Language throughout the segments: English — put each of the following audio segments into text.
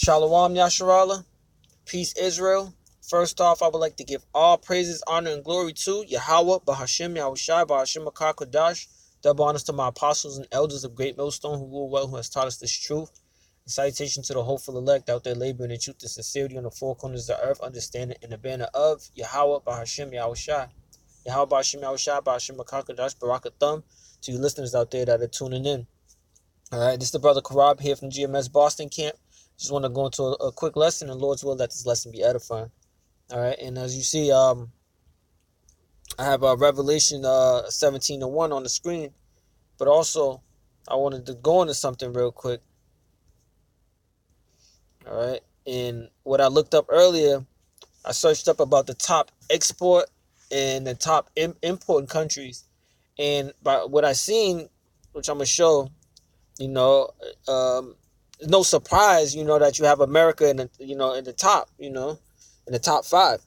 Shalom Yasharala, peace Israel. First off, I would like to give all praises, honor, and glory to Yahweh, Bahashem, Yahushai, Bahashem Kodash. Double honors to my apostles and elders of Great Millstone who rule well, who has taught us this truth. And salutation to the hopeful elect out there laboring in truth and sincerity on the four corners of the earth, understanding in the banner of Yahweh, Bahashem, Yahushai. Yahweh, Bahashem, Yahushai, Bahashem Kodash, Barakathum, to you listeners out there that are tuning in. All right, this is the brother Karab here from GMS Boston Camp. Just want to go into a quick lesson, and Lord's will let this lesson be edifying. All right, and as you see, I have Revelation 17:1 on the screen, but also I wanted to go into something real quick. All right, and what I looked up earlier, I searched up about the top export and the top import countries, and by what I seen, which I'm gonna show. No surprise, that you have America in the, in the top, in the top 5.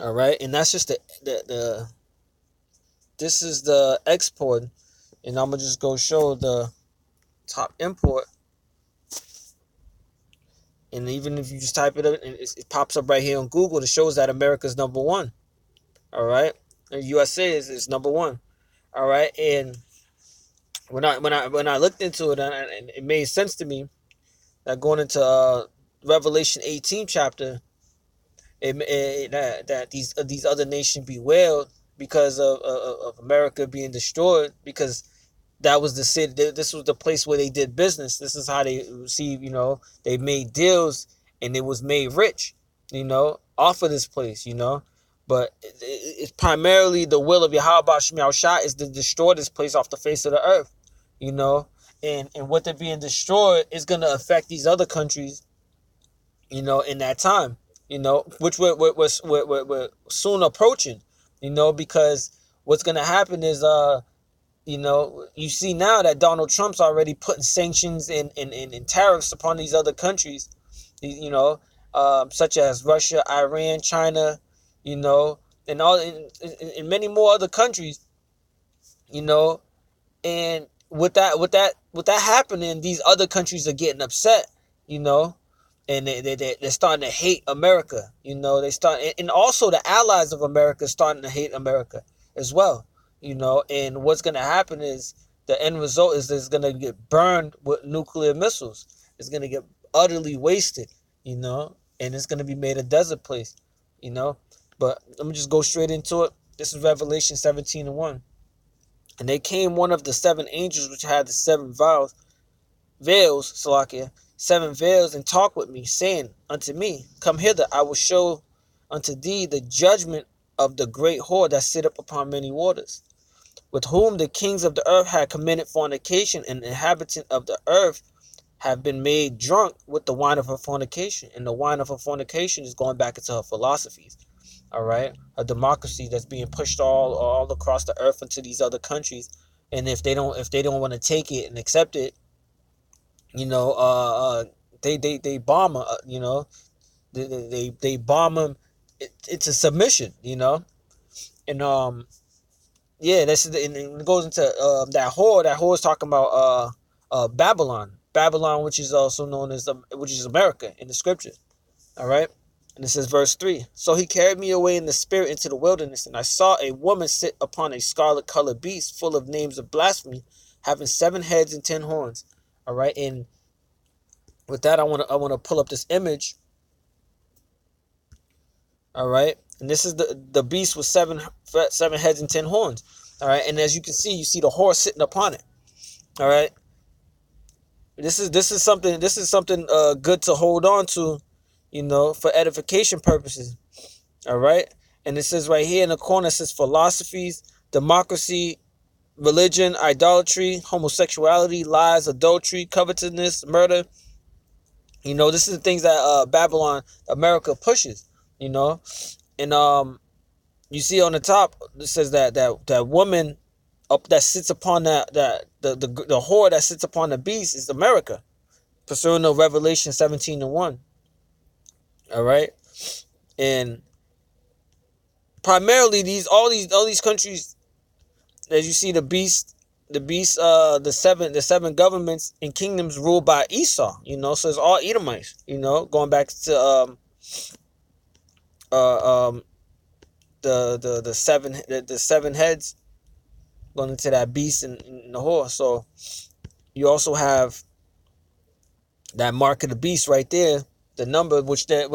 All right, and that's just the this is the export, and I'm gonna just go show the top import, and even if you just type it up, and it pops up right here on Google, it shows that America's number 1. All right, and USA is number 1. All right, and when I looked into it, and it made sense to me that going into Revelation 18 chapter, that these other nations be wailed because of America being destroyed, because that was the city. This was the place where they did business. This is how they received. They made deals and it was made rich. Off of this place. But it's primarily the will of Yahweh Shemiah Shah is to destroy this place off the face of the earth. And what they're being destroyed is going to affect these other countries, in that time, which we're soon approaching, because what's going to happen is, you see now that Donald Trump's already putting sanctions and tariffs upon these other countries, such as Russia, Iran, China, and and many more other countries, and with that happening, these other countries are getting upset, and they're starting to hate America. And also the allies of America starting to hate America as well. And what's going to happen is the end result is it's going to get burned with nuclear missiles. It's going to get utterly wasted, and it's going to be made a desert place, But let me just go straight into it. This is Revelation 17:1. And they came one of the 7 angels which had the 7 veils, Salakia, 7 veils, and talked with me, saying unto me, Come hither, I will show unto thee the judgment of the great whore that sitteth upon many waters, with whom the kings of the earth had committed fornication, and the inhabitant of the earth have been made drunk with the wine of her fornication. And the wine of her fornication is going back into her philosophies. All right, a democracy that's being pushed all across the earth into these other countries, and if they don't want to take it and accept it, they bomb them. They bomb them into submission. And yeah, and it goes into that whore. That whore is talking about Babylon, which is also known as which is America in the scriptures. All right. And it says, verse 3, So he carried me away in the spirit into the wilderness, and I saw a woman sit upon a scarlet-colored beast, full of names of blasphemy, having 7 heads and 10 horns. All right, and with that, I want to pull up this image. All right, and this is the beast with 7 heads and 10 horns. All right, and as you can see, you see the horse sitting upon it. All right, this is something good to hold on to, for edification purposes. All right. And it says right here in the corner, it says philosophies, democracy, religion, idolatry, homosexuality, lies, adultery, covetousness, murder. This is the things that Babylon, America pushes, and you see on the top, it says that woman up that sits upon the whore that sits upon the beast is America, pursuing the Revelation 17:1. All right, and primarily all these countries, as you see the beast the beast, the seven governments and kingdoms ruled by Esau. So it's all Edomites. Going back to um the seven heads, going into that beast and the horse. So you also have that mark of the beast right there, the number which they're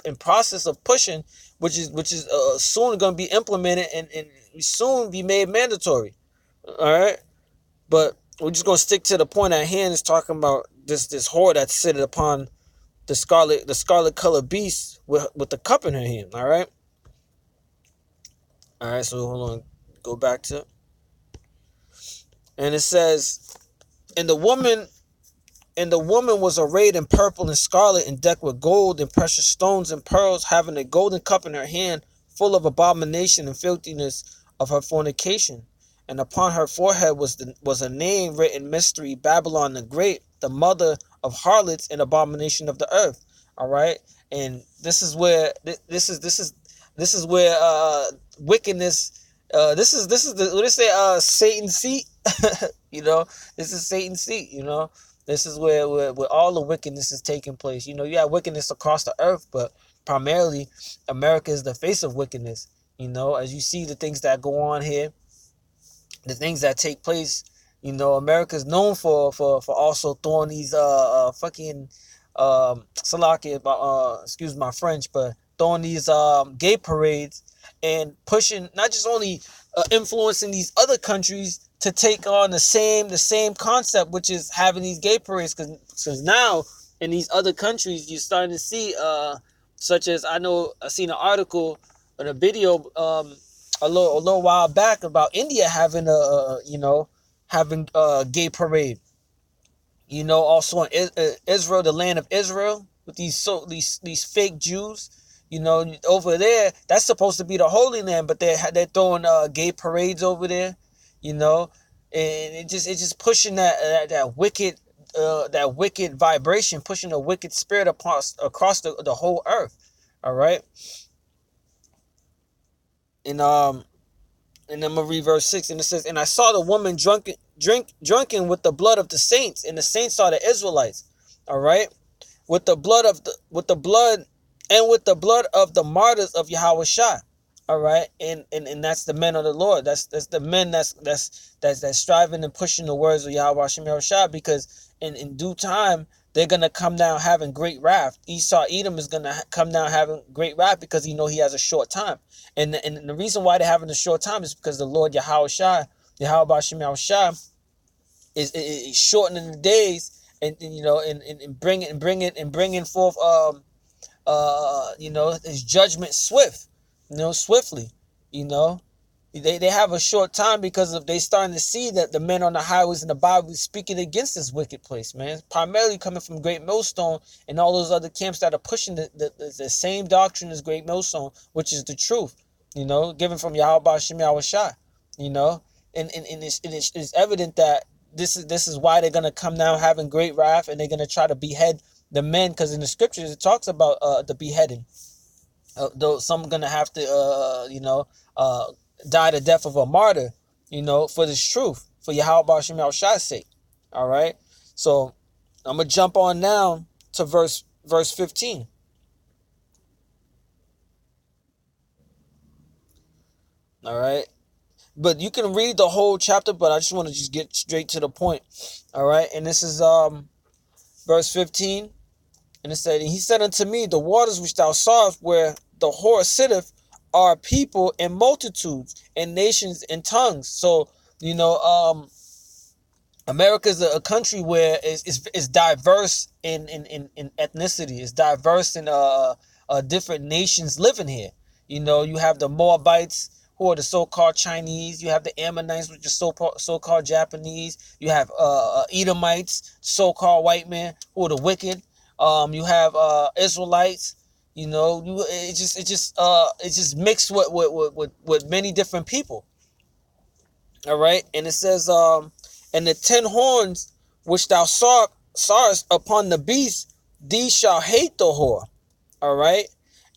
in process of pushing, which is soon going to be implemented and soon be made mandatory. All right, but we're just going to stick to the point at hand. Is talking about this whore that's sitting upon the scarlet colored beast with the cup in her hand. All right. So hold on, go back to, and it says, and the woman And the woman was arrayed in purple and scarlet and decked with gold and precious stones and pearls, having a golden cup in her hand, full of abomination and filthiness of her fornication. And upon her forehead was a name written, Mystery, Babylon the Great, the mother of harlots and abomination of the earth. All right, and this is where wickedness. This is the what they say, Satan's seat. you know, this is Satan's seat. This is where all the wickedness is taking place. You have wickedness across the earth, but primarily America is the face of wickedness. As you see the things that go on here, the things that take place. America is known for also throwing these fucking Salaki, excuse my French, but throwing these gay parades and pushing, not just only influencing these other countries to take on the same concept, which is having these gay parades, because now in these other countries you're starting to see such as, I seen an article and a video a little while back about India having a gay parade. Also in Israel, the land of Israel, with these fake Jews. Over there, that's supposed to be the Holy Land, but they're throwing gay parades over there. And it just pushing that wicked vibration, pushing the wicked spirit across the whole earth. All right, and and I'm gonna read verse 6, and it says, "And I saw the woman drunken with the blood of the saints, and the saints are the Israelites." All right, with the blood of the martyrs of Yahweh Shai. All right, and that's the men of the Lord. That's the men that's striving and pushing the words of Yahweh Hashem Yahweh Shai, because in due time they're gonna come down having great wrath. Edom is gonna come down having great wrath, because he has a short time, and the reason why they're having a short time is because the Lord Yahweh Shai, Yahweh Hashem Yahweh Shai, is shortening the days, and bringing forth his judgment swiftly. They have a short time, because of they starting to see that the men on the highways in the Bible is speaking against this wicked place, man. Primarily coming from Great Millstone and all those other camps that are pushing the same doctrine as Great Millstone, which is the truth, given from Yahweh Hashem Yahweh Shai, and it's evident that this is why they're gonna come down having great wrath, and they're gonna try to behead the men, because in the scriptures it talks about the beheading. Though some gonna have to die the death of a martyr, for this truth, for Yahweh Hashem Yahweh Shai's sake. All right, so I'm gonna jump on now to verse 15. All right, but you can read the whole chapter, but I just want to just get straight to the point. All right, and this is verse 15. And it said, "And he said unto me, the waters which thou sawest where the whore sitteth are people and multitudes and nations and tongues." So, America is a country where it's diverse in ethnicity. It's diverse in different nations living here. You have the Moabites, who are the so-called Chinese. You have the Ammonites, which are so-called Japanese. You have Edomites, so-called white men, who are the wicked. You have Israelites. It's just mixed with many different people. All right, and it says, "And the 10 horns which thou sawest upon the beast, these shall hate the whore." All right,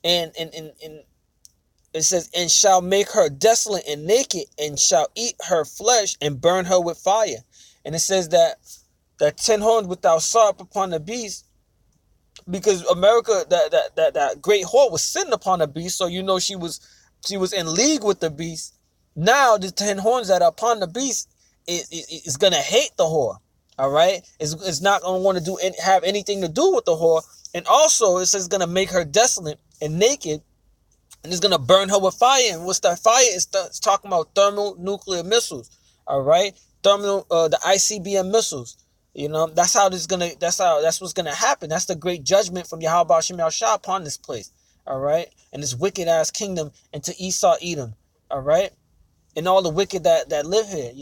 and It says, and shall make her desolate and naked, and shall eat her flesh and burn her with fire. And it says that 10 horns without saw upon the beast, because America, that great whore was sitting upon the beast, so she was in league with the beast. Now the 10 horns that are upon the beast is gonna hate the whore. All right, it's not gonna want to have anything to do with the whore, and also it says it's gonna make her desolate and naked, and it's gonna burn her with fire. And what's that fire? It's talking about thermonuclear missiles. All right, the ICBM missiles. That's what's gonna happen. That's the great judgment from Yahweh Shem Shah upon this place. All right, and this wicked ass kingdom into Esau, Edom. All right, and all the wicked that live here.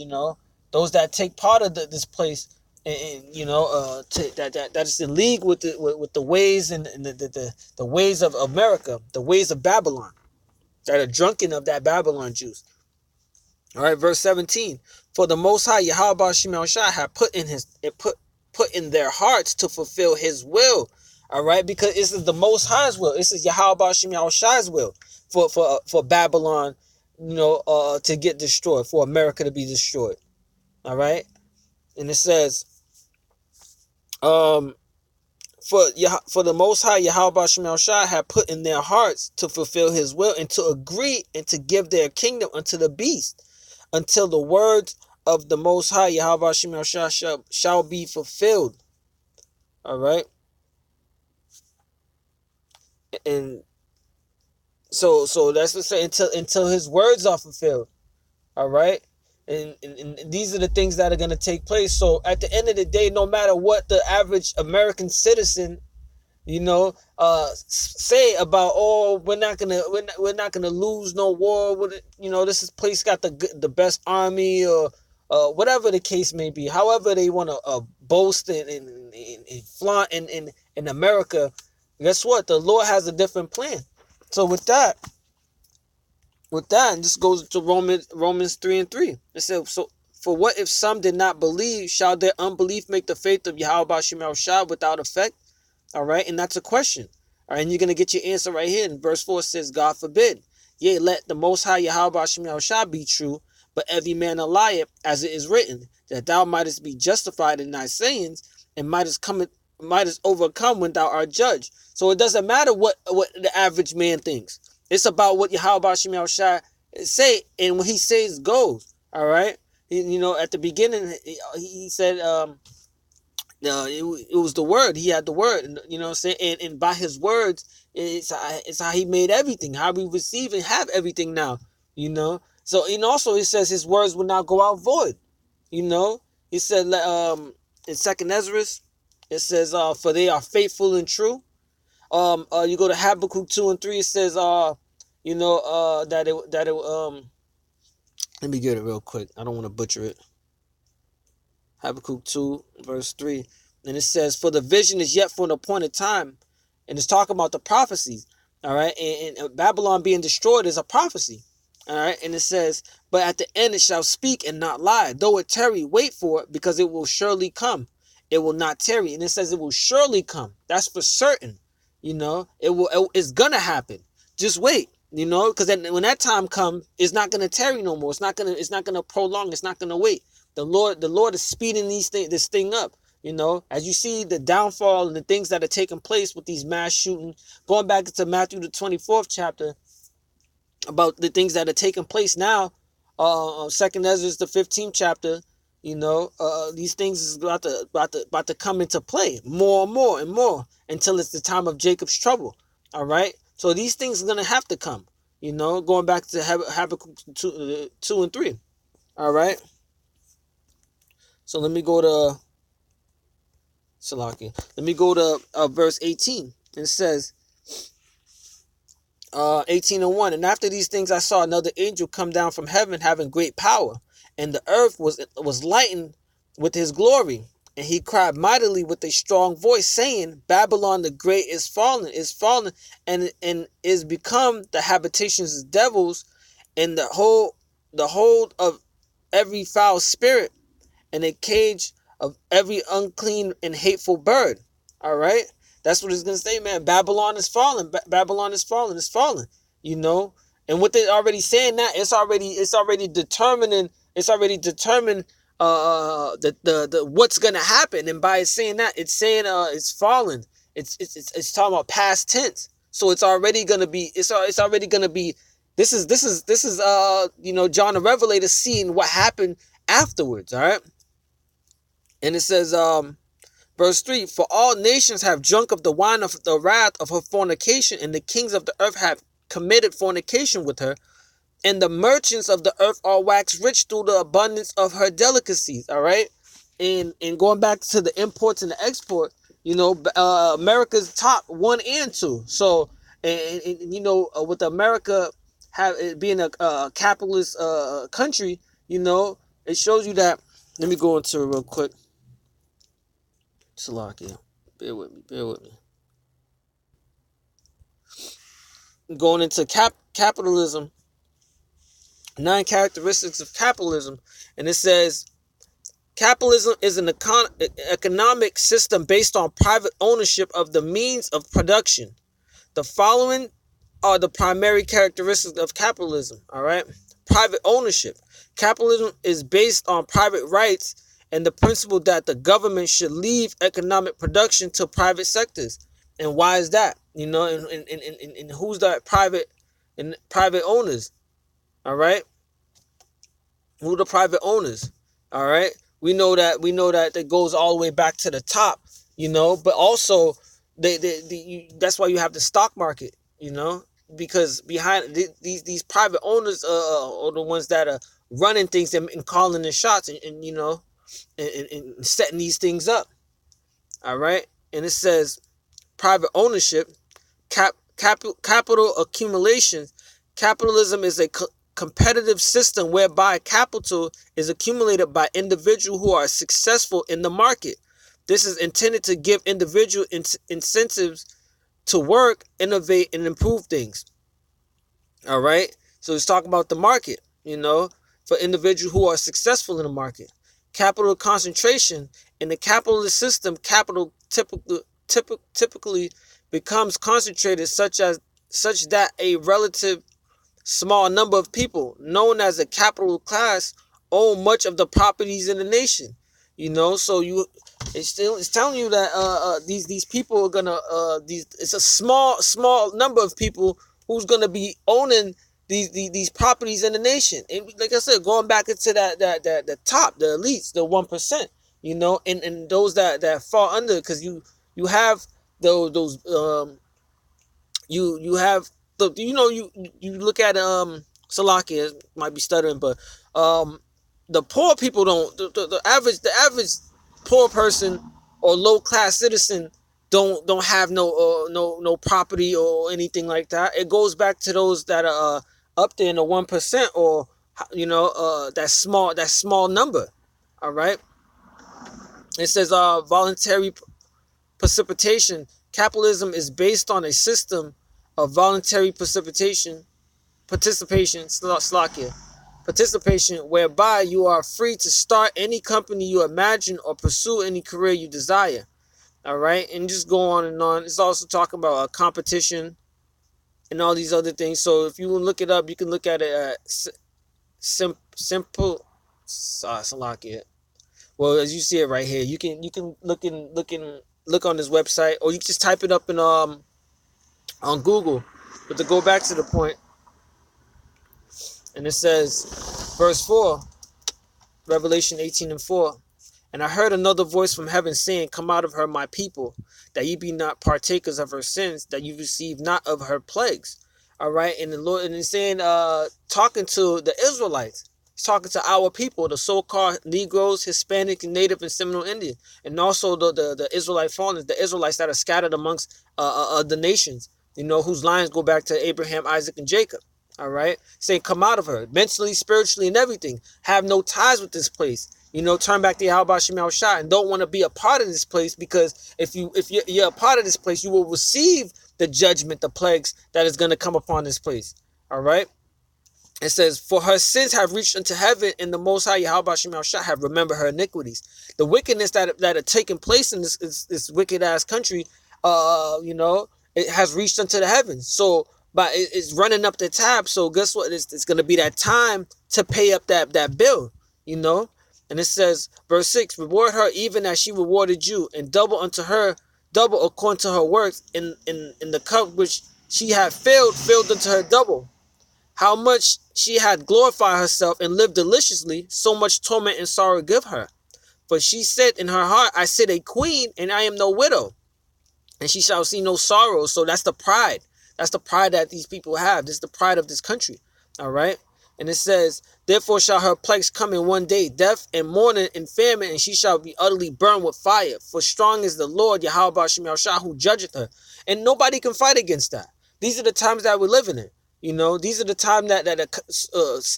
Those that take part of this place, and that is in league with the ways and the ways of America, the ways of Babylon, that are drunken of that Babylon juice. All right, verse 17. For the Most High Yahweh Shem Shah had put in their hearts to fulfill His will. All right, because this is the Most High's will. This is Yahweh Shem Shah's will for Babylon, to get destroyed, for America to be destroyed. All right, and it says, for the Most High Yahweh Shem Shah had put in their hearts to fulfill His will, and to agree and to give their kingdom unto the beast, until the words of the Most High Yahweh Shem Shah shall be fulfilled. All right, and so that's to say, until His words are fulfilled. All right. And these are the things that are going to take place. So at the end of the day, no matter what the average American citizen, say about, we're not gonna lose no war with it. This place got the best army, or whatever the case may be. However they want to boast and flaunt in America. Guess what? The Lord has a different plan. So with that, and this goes to Romans 3:3. It says, so for what if some did not believe? Shall their unbelief make the faith of Yahweh Shem Shah without effect? All right, and that's a question. All right, and you're going to get your answer right here. In verse 4 says, God forbid. Yea, let the Most High Yahweh Shem Shah be true, but every man a liar, as it is written, that thou mightest be justified in thy sayings, and mightest overcome when thou art judged. So it doesn't matter what the average man thinks. It's about what Yahweh Shem Shah say, and when He says goes. All right, at the beginning He said, it was the word. He had the word, and what I'm saying, and by His words, it's how He made everything, how we receive and have everything now. So, and also He says His words will not go out void. He said in 2nd Ezra, it says, for they are faithful and true. You go to Habakkuk 2:3, it says, let me get it real quick. I don't want to butcher it. Habakkuk 2, verse 3. And it says, for the vision is yet for an appointed time. And it's talking about the prophecies. All right. And Babylon being destroyed is a prophecy. All right. And it says, but at the end it shall speak and not lie. Though it tarry, wait for it, because it will surely come. It will not tarry. And it says it will surely come. That's for certain. It's going to happen. Just wait. Because when that time comes, it's not going to tarry no more. It's not going to prolong. It's not going to wait. The Lord is speeding this thing up. As you see the downfall and the things that are taking place with these mass shooting, going back to Matthew the 24th chapter, about the things that are taking place now. 2nd Ezra the 15th chapter. These things is about to come into play more and more and more until it's the time of Jacob's trouble. All right. So these things are gonna have to come. Going back to Habakkuk 2 and 3. All right. So let me go to Salaki. Let me go to verse 18. It says, 18:1. And after these things I saw another angel come down from heaven, having great power, and the earth was lightened with his glory. And he cried mightily with a strong voice, saying, Babylon the great is fallen, and is become the habitations of devils, and the hold of every foul spirit, and a cage of every unclean and hateful bird. All right, that's what it's gonna say, man. Babylon is fallen. Babylon is fallen. It's fallen. And what they're already saying that it's already determining it's already determined the what's gonna happen. And by it saying that, it's saying it's fallen. It's talking about past tense. So it's already gonna be it's already gonna be this is John the Revelator seeing what happened afterwards. All right. And it says verse 3, for all nations have drunk of the wine of the wrath of her fornication, and the kings of the earth have committed fornication with her, and the merchants of the earth are waxed rich through the abundance of her delicacies. All right. And going back to the imports and the export, America's top 1 and 2. So, with America being a capitalist country, it shows you that. Let me go into it real quick. Salakia, bear with me. Going into capitalism, 9 characteristics of capitalism, and it says capitalism is an economic system based on private ownership of the means of production. The following are the primary characteristics of capitalism. All right, private ownership. Capitalism is based on private rights and the principle that the government should leave economic production to private sectors. And why is that? And who's the private owners? All right, who are the private owners? All right, we know that it goes all the way back to the top. But also that's why you have the stock market. Because behind these private owners are the ones that are running things and calling the shots and setting these things up. All right. And it says private ownership, capital accumulation. Capitalism is a competitive system whereby capital is accumulated by individuals who are successful in the market. This is intended to give individual incentives to work, innovate, and improve things. All right. So let's talk about the market, for individuals who are successful in the market. Capital concentration. In the capitalist system, capital typically becomes concentrated such that a relative small number of people, known as a capital class, own much of the properties in the nation. So it's telling you that these people are gonna it's a small number of people who's gonna be owning these properties in the nation. And like I said, going back into the top, the elites, the 1%, and those that fall under, because you have those you have the you look at Salakia, might be stuttering, but the poor people don't, the average poor person or low class citizen don't have no property or anything like that. It goes back to those that are up there in the 1%, or that small number. All right. It says voluntary precipitation. Capitalism is based on a system of voluntary participation, Slakia, participation, whereby you are free to start any company you imagine or pursue any career you desire. All right, and just go on and on. It's also talking about competition and all these other things. So if you look it up, you can look at it simple. Salakia. Well, as you see it right here, you can look on this website, or you can just type it up in on Google. But to go back to the point, and it says, verse 4, Revelation 18:4, and I heard another voice from heaven saying, come out of her, my people, that ye be not partakers of her sins, that you receive not of her plagues. All right, and the Lord, and it's saying, talking to the Israelites. He's talking to our people, the so-called Negroes, Hispanic, Native, and Seminole Indian, and also the Israelite foreigners, the Israelites that are scattered amongst the nations, whose lines go back to Abraham, Isaac, and Jacob. All right, saying come out of her, mentally, spiritually, and everything. Have no ties with this place. Turn back to Yahweh Shem Shah, and don't want to be a part of this place, because if you're a part of this place, you will receive the judgment, the plagues that is going to come upon this place. All right. It says, for her sins have reached unto heaven, and the Most High Yahweh Shem Shah have remembered her iniquities. The wickedness that are taking place in this wicked ass country, it has reached unto the heavens. So but it's running up the tab. So guess what? It's going to be that time to pay up that bill, you know. And it says, verse 6, reward her even as she rewarded you, and double unto her, double according to her works. In the cup which she had filled unto her double. How much she had glorified herself and lived deliciously, so much torment and sorrow give her. For she said in her heart, I sit a queen, and I am no widow, and she shall see no sorrow. So that's the pride. That's the pride that these people have. This is the pride of this country. All right. And it says, therefore shall her plagues come in one day, death and mourning and famine, and she shall be utterly burned with fire. For strong is the Lord, Yahweh Shah, who judgeth her. And nobody can fight against that. These are the times that we're living in. You know, these are the times that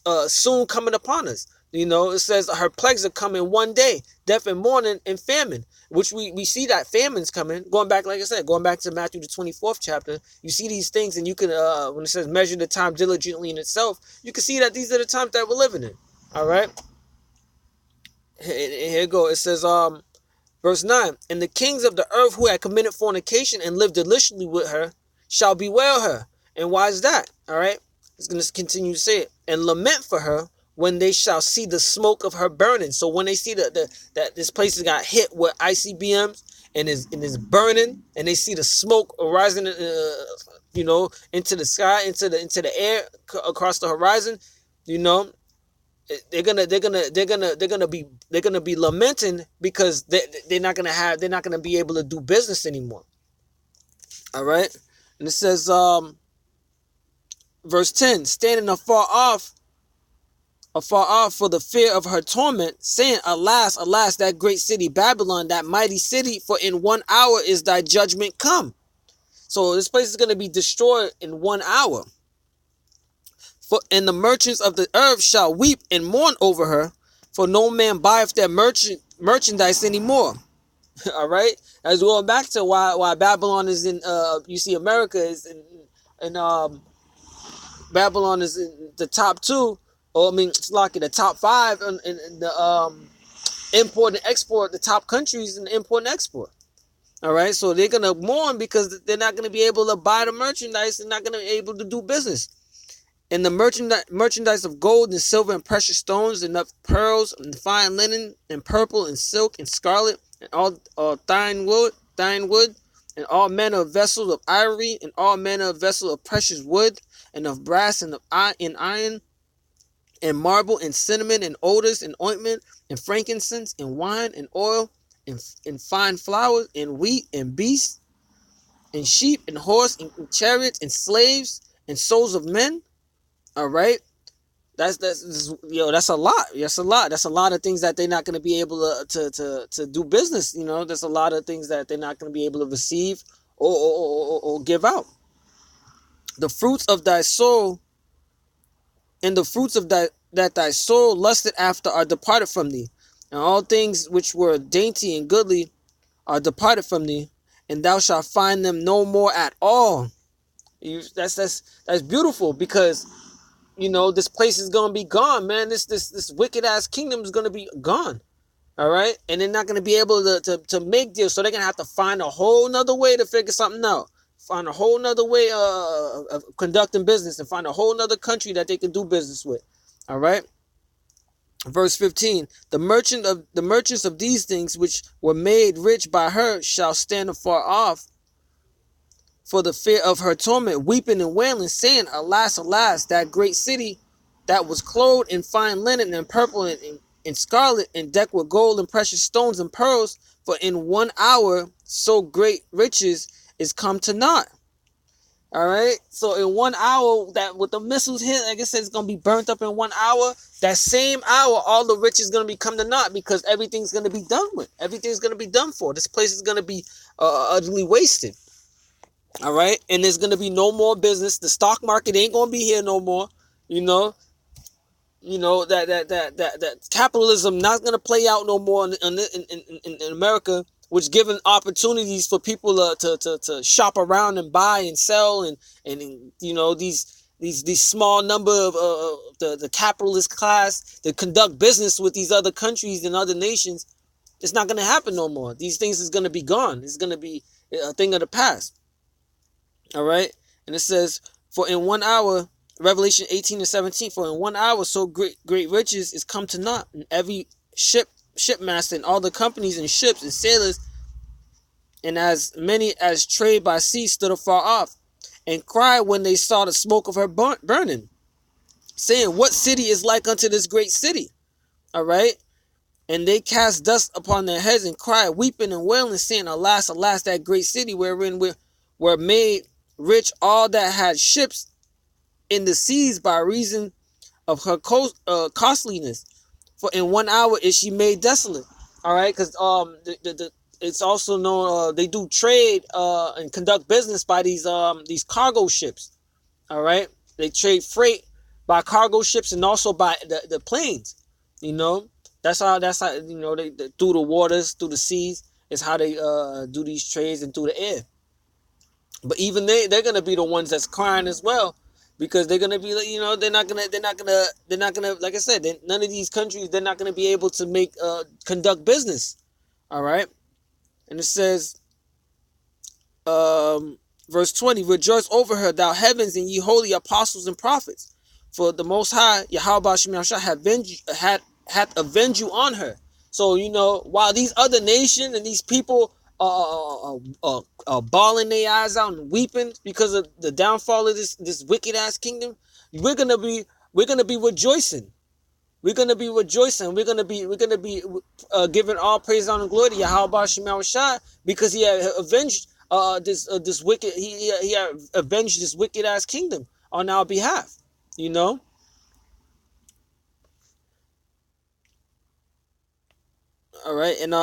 are soon coming upon us. You know, it says her plagues are coming one day, death and mourning and famine, which we see that famine's coming. Going back, like I said, going back to Matthew the 24th chapter, you see these things, and you can, when it says measure the time diligently in itself, you can see that these are the times that we're living in. All right. Here it goes. It says, verse 9, and the kings of the earth who had committed fornication and lived deliciously with her shall bewail her. And why is that? All right. It's going to continue to say it. And lament for her when they shall see the smoke of her burning. So when they see that this place has got hit with ICBMs and is burning, and they see the smoke rising, you know, into the sky, into the air across the horizon, you know, they're gonna be lamenting, because they're not gonna be able to do business anymore. All right. And it says, verse 10, standing afar off for the fear of her torment, saying, alas, alas, that great city Babylon, that mighty city, for in 1 hour is thy judgment come. So this place is going to be destroyed in 1 hour. And the merchants of the earth shall weep and mourn over her, for no man buyeth their merchandise anymore. All right. As going back to why Babylon is in, you see America is in Babylon is in the top 2, or I mean, it's like in the top 5 in the import and export, the top countries in the import and export. All right. So they're going to mourn because they're not going to be able to buy the merchandise. They're not going to be able to do business. And the merchandise of gold and silver and precious stones and of pearls and fine linen and purple and silk and scarlet and all thine wood, and all manner of vessels of ivory and all manner of vessels of precious wood and of brass and of iron and marble and cinnamon and odors and ointment and frankincense and wine and oil and fine flour and wheat and beasts and sheep and horse and chariots and slaves and souls of men. All right. That's a lot. That's a lot. That's a lot of things that they're not going to be able to do business. You know, there's a lot of things that they're not going to be able to receive or give out. The fruits of thy soul and the fruits of that thy soul lusted after are departed from thee, and all things which were dainty and goodly are departed from thee, and thou shalt find them no more at all. That's beautiful, because you know, this place is gonna be gone, man. This wicked ass kingdom is gonna be gone. All right, and they're not gonna be able to make deals, so they're gonna have to find a whole nother way to figure something out. Find a whole nother way of conducting business, and find a whole nother country that they can do business with. All right. Verse 15: the merchants of these things which were made rich by her shall stand afar off for the fear of her torment, weeping and wailing, saying, alas, alas, that great city that was clothed in fine linen and purple and scarlet and decked with gold and precious stones and pearls, for in 1 hour so great riches is come to naught. All right. So in 1 hour, that with the missiles hit, like I said, it's going to be burnt up in 1 hour. That same hour, all the riches is going to be come to naught, because everything's going to be done with. Everything's going to be done for. This place is going to be utterly wasted. All right. And there's going to be no more business. The stock market ain't going to be here no more. You know that capitalism not going to play out no more in America, which giving opportunities for people to shop around and buy and sell, and you know, these small number of the capitalist class to conduct business with these other countries and other nations. It's not going to happen no more. These things is going to be gone. It's going to be a thing of the past. All right. And it says, For in 1 hour, Revelation 18:17, for in 1 hour so great riches is come to naught, and every shipmaster and all the companies and ships and sailors and as many as trade by sea stood afar off, and cried when they saw the smoke of her burning, saying, what city is like unto this great city? All right. And they cast dust upon their heads and cried, weeping and wailing, saying, alas, alas, that great city wherein were made rich all that had ships in the seas by reason of her costliness. For in 1 hour is she made desolate. All right, because it's also known they do trade and conduct business by these cargo ships. All right, they trade freight by cargo ships and also by the planes. You know, that's how they through the waters, through the seas is how they do these trades, and through the air. But even they're gonna be the ones that's crying as well, because they're gonna be they're not gonna like I said, none of these countries, they're not gonna be able to make conduct business. All right, and it says verse 20, rejoice over her, thou heavens, and ye holy apostles and prophets, for the Most High Yahweh Shemashah hath avenged you on her. So while these other nations and these people bawling their eyes out and weeping because of the downfall of this wicked ass kingdom, we're gonna be rejoicing. We're gonna be rejoicing. We're gonna be giving all praise, honor, and glory to Yahweh Shema Shai, because he had avenged this wicked. He had avenged this wicked ass kingdom on our behalf. All right, and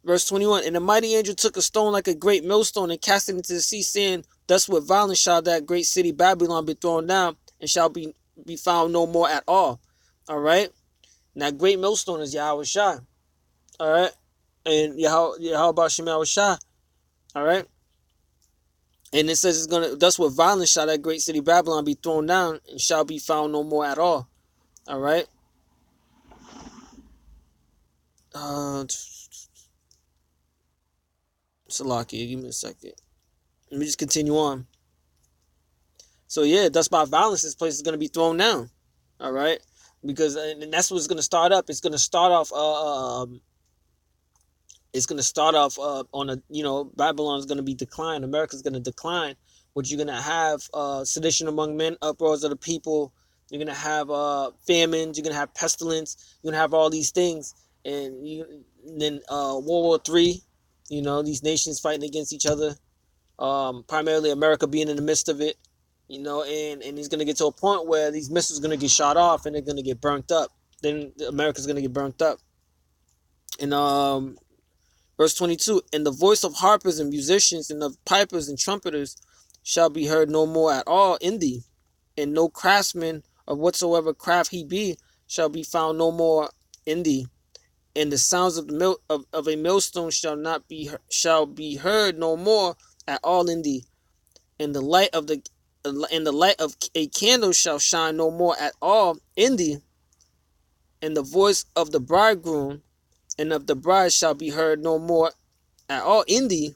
verse 21, and the mighty angel took a stone like a great millstone and cast it into the sea, saying, thus with violence shall that great city Babylon be thrown down, and shall be found no more at all. All right. And that great millstone is Yahweh Shai. All right. And Yahweh Shema Shai. All right. And it says thus with violence shall that great city Babylon be thrown down, and shall be found no more at all. All right. Salakia, give me a second. Let me just continue on. So yeah, thus by violence, this place is going to be thrown down. All right. Because and that's what's going to start up. It's going to start off on a Babylon's going to be declined. America's going to decline. What you're going to have sedition among men, uproars of the people. You're going to have famines. You're going to have pestilence. You're going to have all these things. And then World War III, these nations fighting against each other. Primarily America being in the midst of it. And it's going to get to a point where these missiles are going to get shot off and they're going to get burnt up. Then America's going to get burnt up. And verse 22, and the voice of harpers and musicians and of pipers and trumpeters shall be heard no more at all in thee, and no craftsman of whatsoever craft he be shall be found no more in thee, and the sounds of a millstone shall be heard no more at all in thee, and the light of a candle shall shine no more at all in thee, and the voice of the bridegroom and of the bride shall be heard no more at all in thee,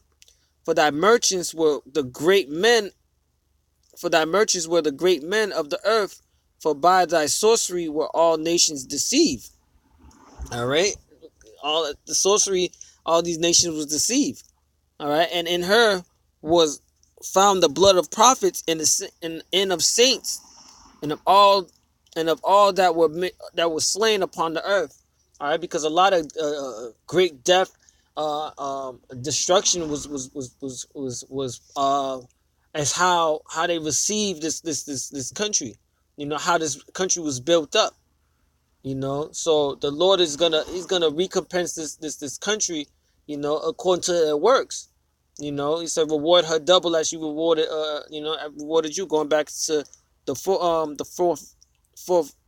for thy merchants were the great men of the earth, for by thy sorcery were all nations deceived. All right, all the sorcery, all these nations was deceived. All right, and in her was found the blood of prophets and of saints, and of all that were slain upon the earth. All right, because a lot of great death, destruction was as how they received this country. How this country was built up. So the Lord he's gonna recompense this country, according to their works. He said, reward her double as she rewarded rewarded you. Going back to the fourth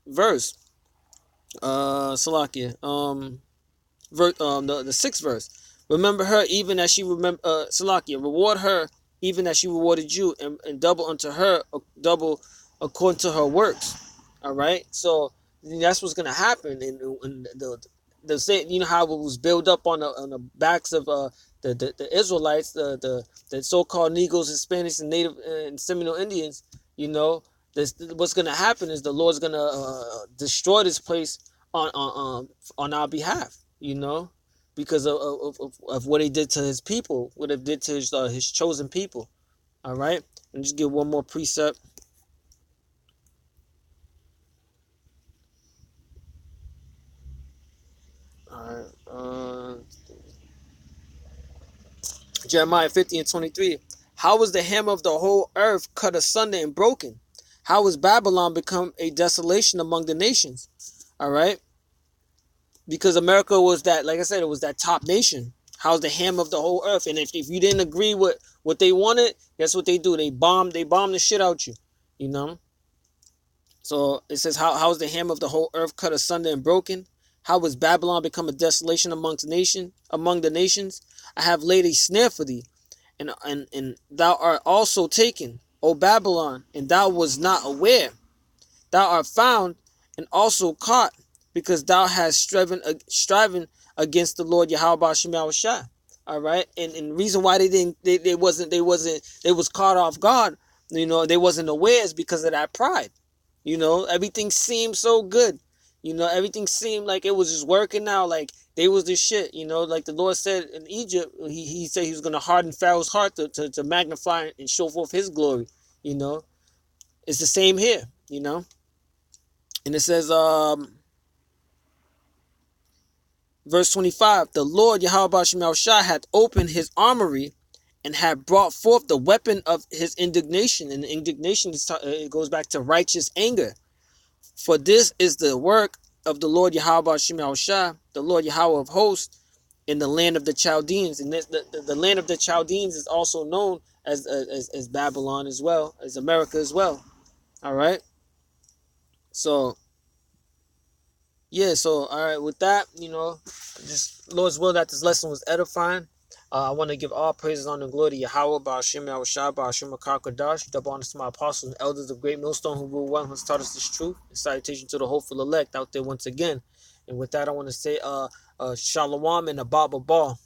verse. Salakia. The sixth verse. Remember her even as she Salakia. Reward her even as she rewarded you, and double unto her, double according to her works. All right. So that's what's gonna happen, and the same, you know how it was built up on the backs of the Israelites, the so-called Negroes, Hispanics, and Native and Seminole Indians. You know, this what's gonna happen is the Lord's gonna destroy this place on our behalf. You know, because of what he did to his people, what he did to his chosen people. All right, and just give one more precept. All right, Jeremiah 50 and 23. How was the hem of the whole earth cut asunder and broken? How was Babylon become a desolation among the nations? All right, because America was that, like I said, it was that top nation. How's the hem of the whole earth? And if you didn't agree with what they wanted, guess what they do? They bomb the shit out you. You know. So it says, how is the hem of the whole earth cut asunder and broken? How was Babylon become a desolation among the nations? I have laid a snare for thee, and thou art also taken, O Babylon, and thou was not aware. Thou art found and also caught, because thou hast striven against the Lord Yahweh Shema Shai. All right, and the reason why they was caught off guard, you know, they wasn't aware, is because of that pride. You know, everything seemed so good. You know, everything seemed like it was just working out, like they was the shit. You know, like the Lord said in Egypt, he said he was gonna harden Pharaoh's heart to magnify and show forth his glory. You know, it's the same here. You know. And it says, verse 25, the Lord Yahweh Shema Shai hath opened his armory and had brought forth the weapon of his indignation. And the indignation it goes back to righteous anger. For this is the work of the Lord Yahweh Shema Shai, the Lord Yahweh of hosts, in the land of the Chaldeans. And the land of the Chaldeans is also known as Babylon as well, as America as well. All right. So yeah, so all right, with that, you know, just Lord's will that this lesson was edifying. I want to give all praises, honor, and glory to Yahweh, Ba'ashem, Yahushua, Ba'ashem, Akar double honors to my apostles and elders of Great Millstone who rule well, who has taught us this truth, and salutation to the hopeful elect out there once again. And with that, I want to say, Shalom and Abba Ball.